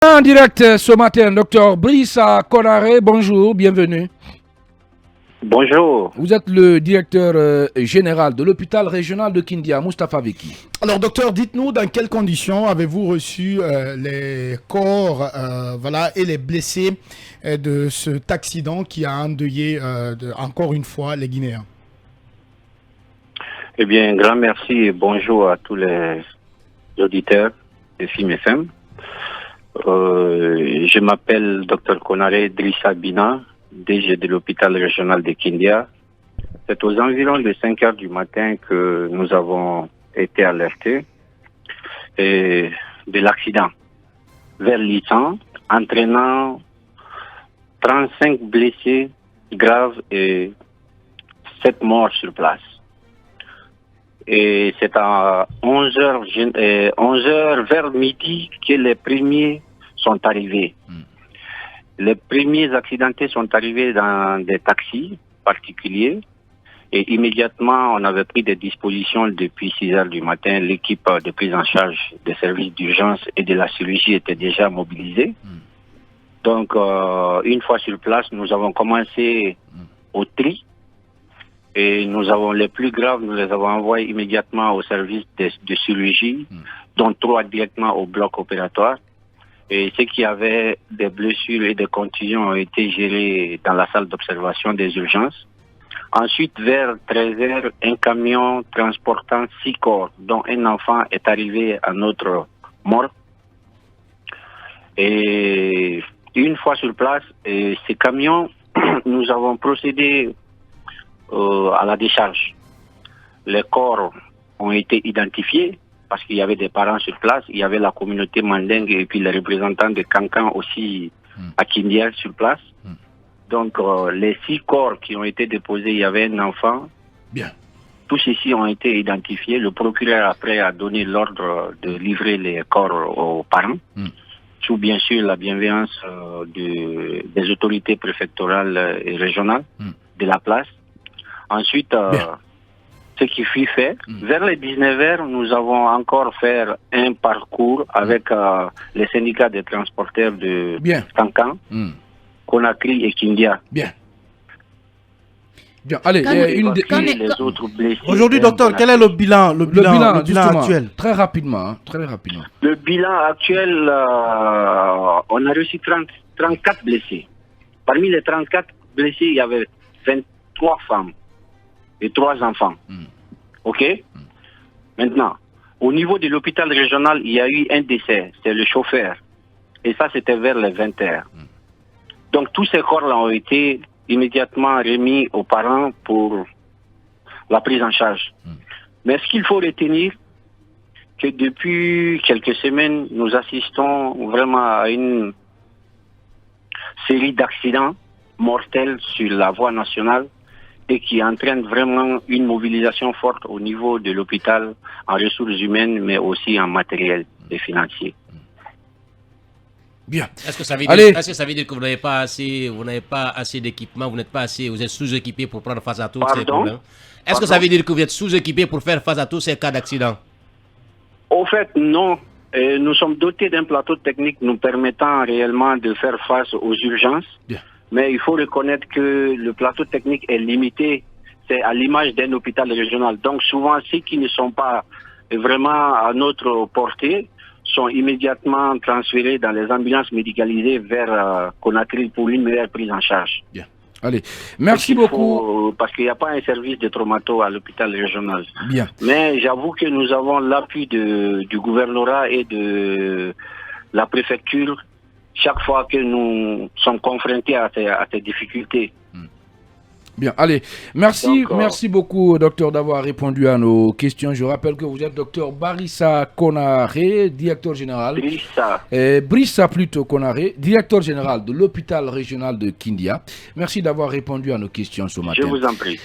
En direct ce matin, docteur Brissa Konaré, bonjour, bienvenue. Bonjour. Vous êtes le directeur général de l'hôpital régional de Kindia, Moustapha Veki. Alors docteur, dites-nous dans quelles conditions avez-vous reçu les corps et les blessés de cet accident qui a endeuillé encore une fois les Guinéens? Eh bien, grand merci et bonjour à tous les auditeurs de FIM FM. Je m'appelle Dr Konaré Drissa Bina, DG de l'hôpital régional de Kindia. C'est aux environs de 5 heures du matin que nous avons été alertés de l'accident vers Lissan, entraînant 35 blessés graves et 7 morts sur place. Et c'est à 11h vers midi que les premiers sont arrivés. Les premiers accidentés sont arrivés dans des taxis particuliers et immédiatement on avait pris des dispositions depuis 6 heures du matin. L'équipe de prise en charge des services d'urgence et de la chirurgie était déjà mobilisée. Donc une fois sur place, nous avons commencé au tri. Et nous avons les plus graves, nous les avons envoyés immédiatement au service de chirurgie, dont 3 directement au bloc opératoire. Et ceux qui avaient des blessures et des contusions ont été gérés dans la salle d'observation des urgences. Ensuite, vers 13h, un camion transportant 6 corps, dont un enfant, est arrivé à notre morgue. Et une fois sur place, ces camions, nous avons procédé à la décharge. Les corps ont été identifiés parce qu'il y avait des parents sur place, il y avait la communauté mandingue et puis les représentants de Cancan aussi à Kindia sur place. Donc les 6 corps qui ont été déposés, il y avait un enfant. Bien. Tous ceux-ci ont été identifiés. Le procureur après a donné l'ordre de livrer les corps aux parents, sous bien sûr la bienveillance des autorités préfectorales et régionales de la place. Ensuite, ce qui fut fait, vers les 19h, nous avons encore fait un parcours avec les syndicats des transporteurs de Cancan, Conakry et Kindia. Bien. Allez, les autres blessés. Aujourd'hui, docteur, quel est le bilan actuel? Très rapidement, très rapidement. Le bilan actuel, on a reçu 34 blessés. Parmi les 34 blessés, il y avait 23 femmes et 3 enfants. OK? Maintenant, au niveau de l'hôpital régional, il y a eu un décès, c'est le chauffeur. Et ça, c'était vers les 20h. Donc, tous ces corps-là ont été immédiatement remis aux parents pour la prise en charge. Mais ce qu'il faut retenir, que depuis quelques semaines, nous assistons vraiment à une série d'accidents mortels sur la voie nationale et qui entraîne vraiment une mobilisation forte au niveau de l'hôpital en ressources humaines, mais aussi en matériel et financier. Bien. Est-ce que ça veut dire que vous n'avez pas assez d'équipement, vous êtes sous-équipé pour prendre face à tous ces problèmes? Est-ce que ça veut dire que vous êtes sous-équipé pour faire face à tous ces cas d'accident? Au fait, non. Nous sommes dotés d'un plateau technique nous permettant réellement de faire face aux urgences. Bien. Mais il faut reconnaître que le plateau technique est limité. C'est à l'image d'un hôpital régional. Donc souvent, ceux qui ne sont pas vraiment à notre portée sont immédiatement transférés dans les ambulances médicalisées vers Conakry pour une meilleure prise en charge. Bien. Allez, merci beaucoup. Parce qu'il n'y a pas un service de traumato à l'hôpital régional. Bien. Mais j'avoue que nous avons l'appui du gouvernorat et de la préfecture chaque fois que nous sommes confrontés à ces difficultés. Bien, allez, merci beaucoup, docteur, d'avoir répondu à nos questions. Je rappelle que vous êtes docteur Brissa Konaré, directeur général. Brissa plutôt Konaré, directeur général de l'hôpital régional de Kindia. Merci d'avoir répondu à nos questions ce matin. Je vous en prie.